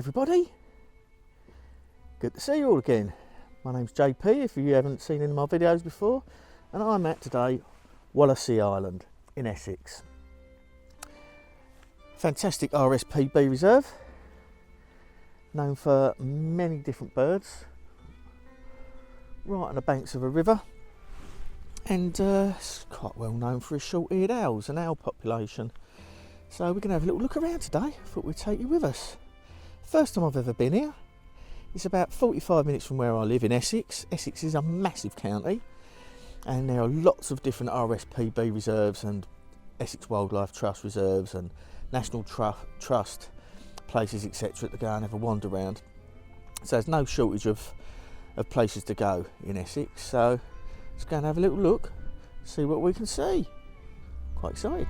everybody, good to see you all again. My name's JP, if you haven't seen any of my videos before, and I'm at today Wallasea Island in Essex. Fantastic RSPB reserve, known for many different birds, right on the banks of a river, and it's quite well known for its short-eared owls and owl population. So we're going to have a little look around today. Thought we'd take you with us. First time I've ever been here. It's about 45 minutes from where I live in Essex. Essex is a massive county, and there are lots of different RSPB reserves and Essex Wildlife Trust reserves and National Trust places, etc. to go and have a wander around. So there's no shortage of places to go in Essex. So let's go and have a little look, see what we can see. Quite excited.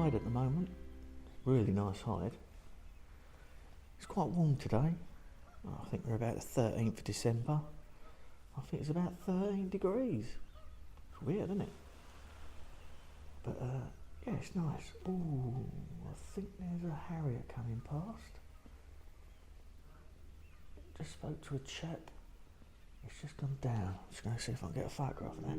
At the moment, really nice hide. It's quite warm today. I think we're about the 13th of December. I think it's about 13 degrees. It's weird, isn't it? But yeah, it's nice. Ooh, I think there's a harrier coming past. Just spoke to a chap. It's just gone down. I'm just going to see if I can get a photograph of that.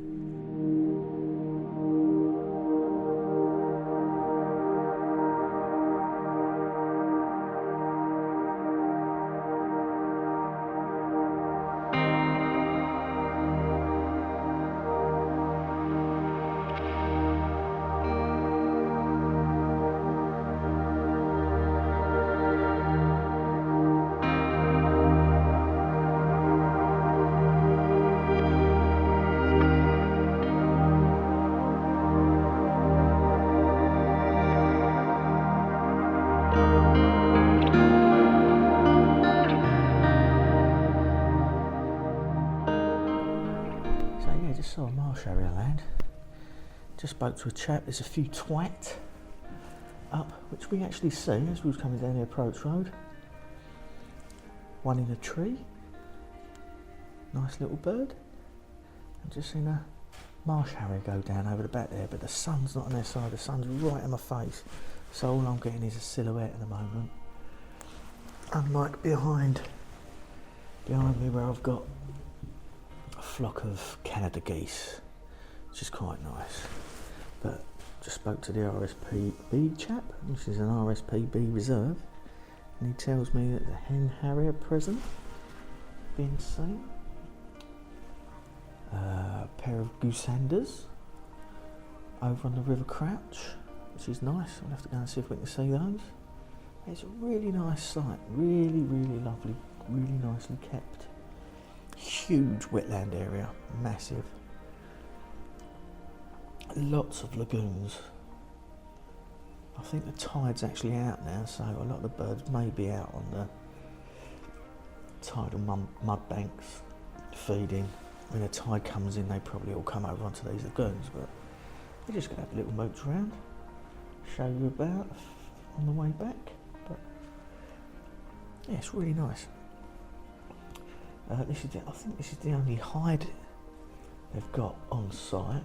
Saw a marsh harrier land. Just spoke to a chap. There's a few twat up, which we actually see as we was coming down the approach road. One in a tree. Nice little bird. I've just seen a marsh harrier go down over the back there, but the sun's not on their side. The sun's right in my face, so all I'm getting is a silhouette at the moment. Unlike behind me where I've got flock of Canada geese, which is quite nice. But just spoke to the RSPB chap. This is an RSPB reserve, and he tells me that the hen harrier present being seen, a pair of gooseanders over on the River Crouch, which is nice. We'll have to go and see if we can see those. It's a really nice site, really lovely, really nicely kept. Huge wetland area, massive. Lots of lagoons. I think the tide's actually out now, so a lot of the birds may be out on the tidal mud banks feeding. When the tide comes in, they probably all come over onto these lagoons, but we're just going to have a little mooch around, show you about on the way back. But yeah, it's really nice. I think this is the only hide they've got on site.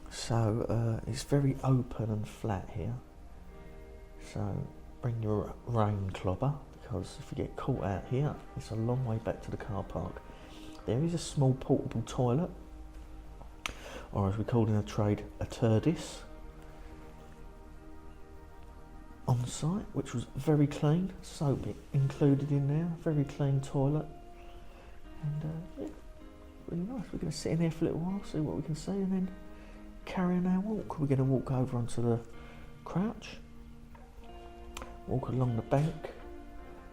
So it's very open and flat here. So bring your rain clobber, because if you get caught out here, it's a long way back to the car park. There is a small portable toilet, or as we call in the trade, a turdis, on site, which was very clean, soap included in there, very clean toilet, and yeah, really nice. We're going to sit in there for a little while, see what we can see, and then carry on our walk. We're going to walk over onto the Crouch, walk along the bank,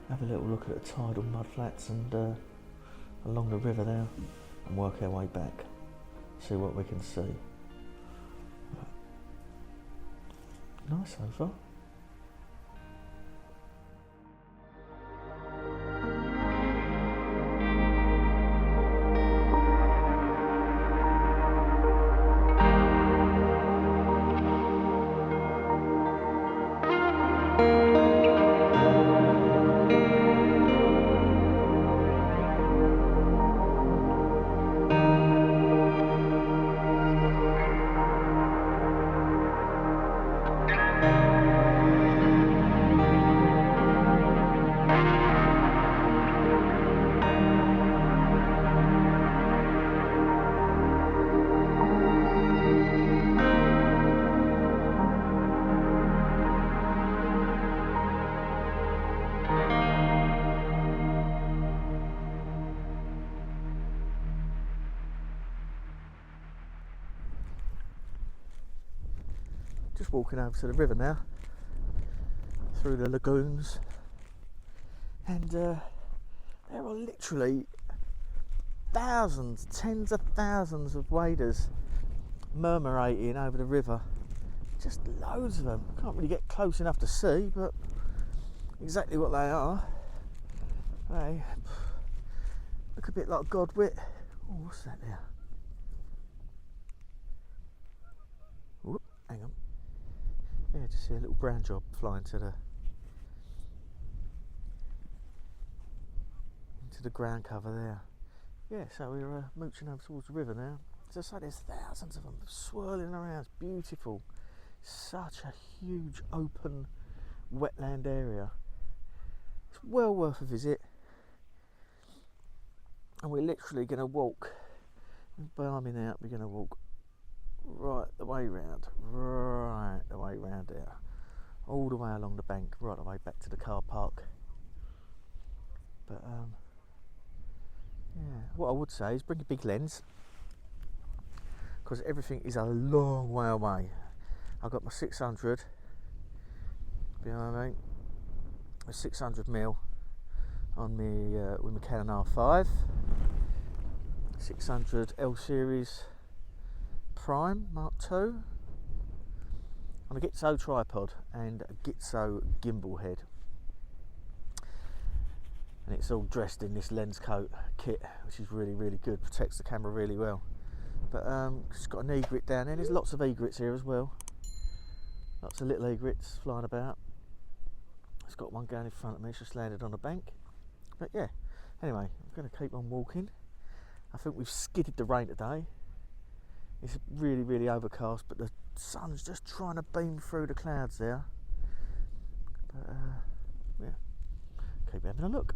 have a little look at the tidal mudflats and along the river there, and work our way back, see what we can see. Nice so far. Just walking over to the river now, through the lagoons, and there are literally thousands, tens of thousands of waders murmurating over the river. Just loads of them. Can't really get close enough to see, but exactly what they are. They look a bit like godwit. Oh, what's that there? Whoop, hang on. Yeah, just see a little brown job flying into the ground cover there. Yeah, so we're mooching over towards the river now. As I say, there's thousands of them swirling around. It's beautiful. Such a huge open wetland area. It's well worth a visit. And we're literally going to walk, barming out, we're going to walk right the way round there, all the way along the bank, right the way back to the car park. But yeah, what I would say is bring a big lens, because everything is a long way away. I've got my 600 behind me, a 600mm on me with my Canon R5, 600 L series Prime Mark II, on a Gitzo tripod and a Gitzo gimbal head, and it's all dressed in this lens coat kit, which is really good, protects the camera really well. But it's got an egret down there. There's lots of egrets here as well, lots of little egrets flying about. It's got one going in front of me, it's just landed on a bank. But yeah, anyway, I'm going to keep on walking. I think we've skidded the rain today. It's really overcast, but the sun's just trying to beam through the clouds there. But yeah, keep having a look.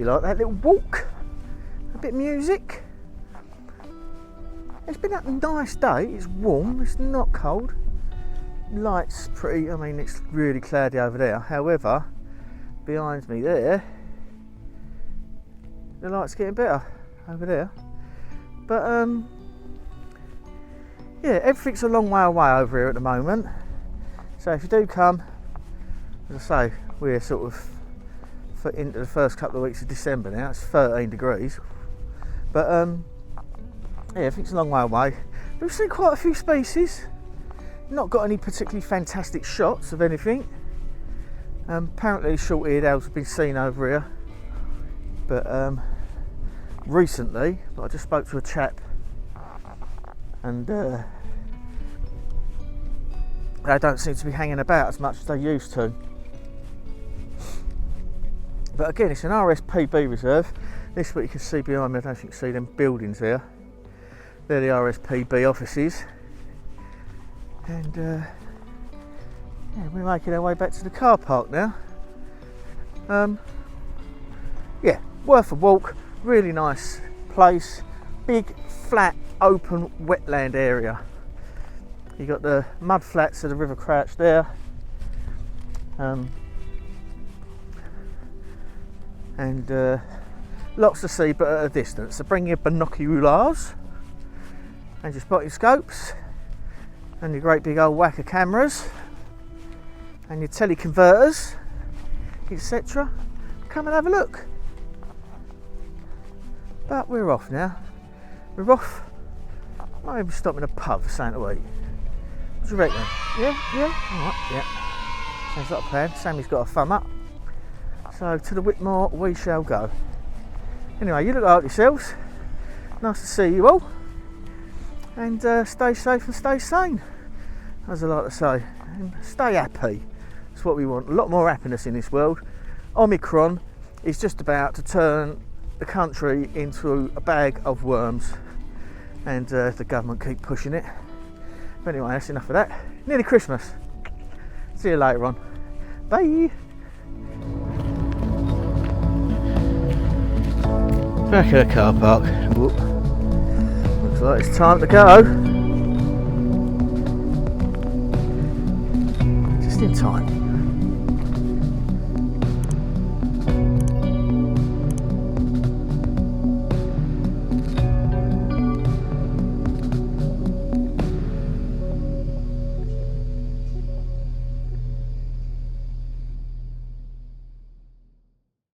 like that little walk, a bit of music. It's been a nice day, it's warm, it's not cold. Lights pretty, I mean it's really cloudy over there. However, behind me there, the light's getting better over there. But yeah, everything's a long way away over here at the moment. So if you do come, as I say, we're sort of into the first couple of weeks of December now. It's 13 degrees. But yeah, everything's a long way away. We've seen quite a few species. Not got any particularly fantastic shots of anything. Apparently short-eared owls have been seen over here. But recently, I just spoke to a chap and they don't seem to be hanging about as much as they used to. But again, it's an RSPB reserve. This is what you can see behind me. I don't know if you can see them buildings there. They're the RSPB offices. And yeah, we're making our way back to the car park now. Yeah, worth a walk. Really nice place. Big, flat, open wetland area. You got the mud flats of the River Crouch there. And lots to see, but at a distance. So bring your binoculars and your spotting scopes and your great big old whack of cameras and your teleconverters, etc. Come and have a look. But we're off now. We're off. Might even stop in a pub for something to eat. What do you reckon? Yeah? Alright, yeah. Sounds like a plan. Sammy's got a thumb up. So to the Whitmore we shall go. Anyway, you look after yourselves. Nice to see you all. And stay safe and stay sane, as I like to say. And stay happy. That's what we want. A lot more happiness in this world. Omicron is just about to turn the country into a bag of worms. And the government keep pushing it. But anyway, that's enough of that. Nearly Christmas. See you later on. Bye. Back at the car park. Whoop. Looks like it's time to go. Just in time.